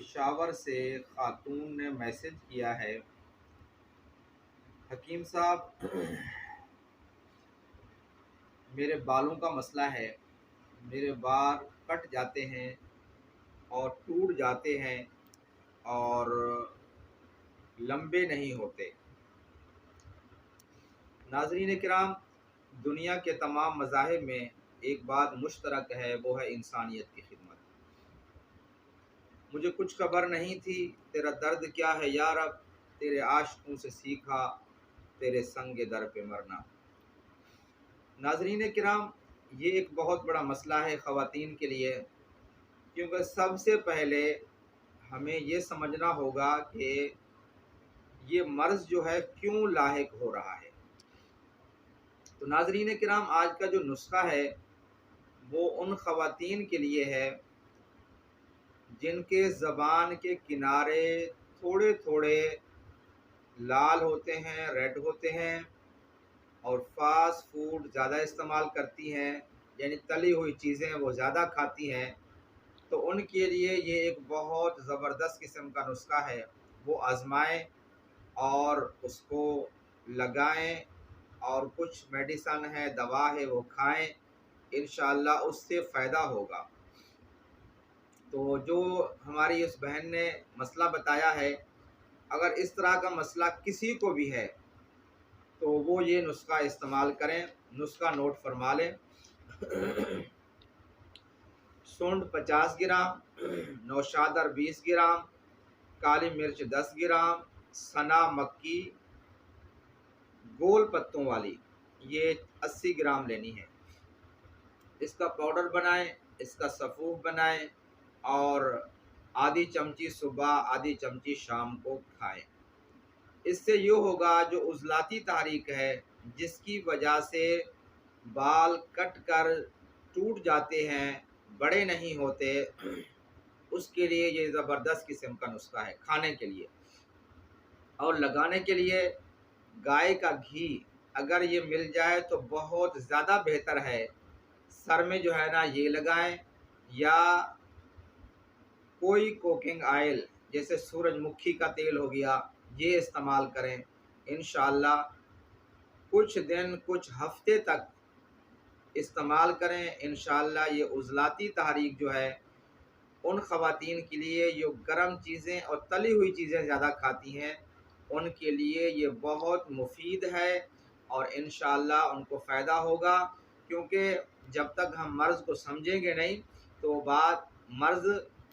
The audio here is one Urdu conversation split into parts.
پشاور سے خاتون نے میسج کیا ہے، حکیم صاحب میرے بالوں کا مسئلہ ہے، میرے بال کٹ جاتے ہیں اور ٹوٹ جاتے ہیں اور لمبے نہیں ہوتے۔ ناظرین کرام، دنیا کے تمام مذاہب میں ایک بات مشترک ہے، وہ ہے انسانیت کی خدمت۔ مجھے کچھ خبر نہیں تھی، تیرا درد کیا ہے یا رب، تیرے عاشقوں سے سیکھا تیرے سنگ در پہ مرنا۔ ناظرین کرام، یہ ایک بہت بڑا مسئلہ ہے خواتین کے لیے، کیونکہ سب سے پہلے ہمیں یہ سمجھنا ہوگا کہ یہ مرض جو ہے کیوں لاحق ہو رہا ہے۔ تو ناظرین کرام، آج کا جو نسخہ ہے وہ ان خواتین کے لیے ہے جن کے زبان کے کنارے تھوڑے تھوڑے لال ہوتے ہیں، ریڈ ہوتے ہیں، اور فاسٹ فوڈ زیادہ استعمال کرتی ہیں، یعنی تلی ہوئی چیزیں وہ زیادہ کھاتی ہیں۔ تو ان کے لیے یہ ایک بہت زبردست قسم کا نسخہ ہے، وہ آزمائیں اور اس کو لگائیں، اور کچھ میڈیسن ہے، دوا ہے، وہ کھائیں، انشاءاللہ اس سے فائدہ ہوگا۔ تو جو ہماری اس بہن نے مسئلہ بتایا ہے، اگر اس طرح کا مسئلہ کسی کو بھی ہے تو وہ یہ نسخہ استعمال کریں۔ نسخہ نوٹ فرما لیں۔ سونڈ 50 گرام، نوشادر 20 گرام، کالی مرچ 10 گرام، سنا مکی گول پتوں والی یہ 80 گرام لینی ہے۔ اس کا پاؤڈر بنائیں، اس کا سفوف بنائیں، اور آدھی چمچی صبح، آدھی چمچی شام کو کھائیں۔ اس سے یہ ہوگا جو عضلاتی تحریک ہے، جس کی وجہ سے بال کٹ کر ٹوٹ جاتے ہیں، بڑے نہیں ہوتے، اس کے لیے یہ زبردست قسم کا نسخہ ہے کھانے کے لیے۔ اور لگانے کے لیے گائے کا گھی اگر یہ مل جائے تو بہت زیادہ بہتر ہے۔ سر میں جو ہے نا یہ لگائیں، یا کوئی کوکنگ آئل جیسے سورج مکھی کا تیل ہو گیا، یہ استعمال کریں۔ انشاءاللہ کچھ دن، کچھ ہفتے تک استعمال کریں، انشاءاللہ یہ عضلاتی تحریک جو ہے ان خواتین کے لیے جو گرم چیزیں اور تلی ہوئی چیزیں زیادہ کھاتی ہیں، ان کے لیے یہ بہت مفید ہے، اور انشاءاللہ ان کو فائدہ ہوگا۔ کیونکہ جب تک ہم مرض کو سمجھیں گے نہیں تو مرض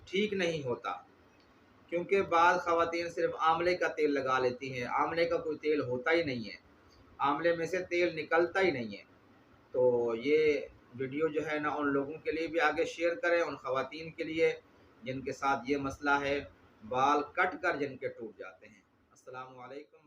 ٹھیک نہیں ہوتا۔ کیونکہ بعض خواتین صرف آملے کا تیل لگا لیتی ہیں، آملے کا کوئی تیل ہوتا ہی نہیں ہے، آملے میں سے تیل نکلتا ہی نہیں ہے۔ تو یہ ویڈیو جو ہے نا ان لوگوں کے لیے بھی آگے شیئر کریں، ان خواتین کے لیے جن کے ساتھ یہ مسئلہ ہے، بال کٹ کر جن کے ٹوٹ جاتے ہیں۔ السلام علیکم۔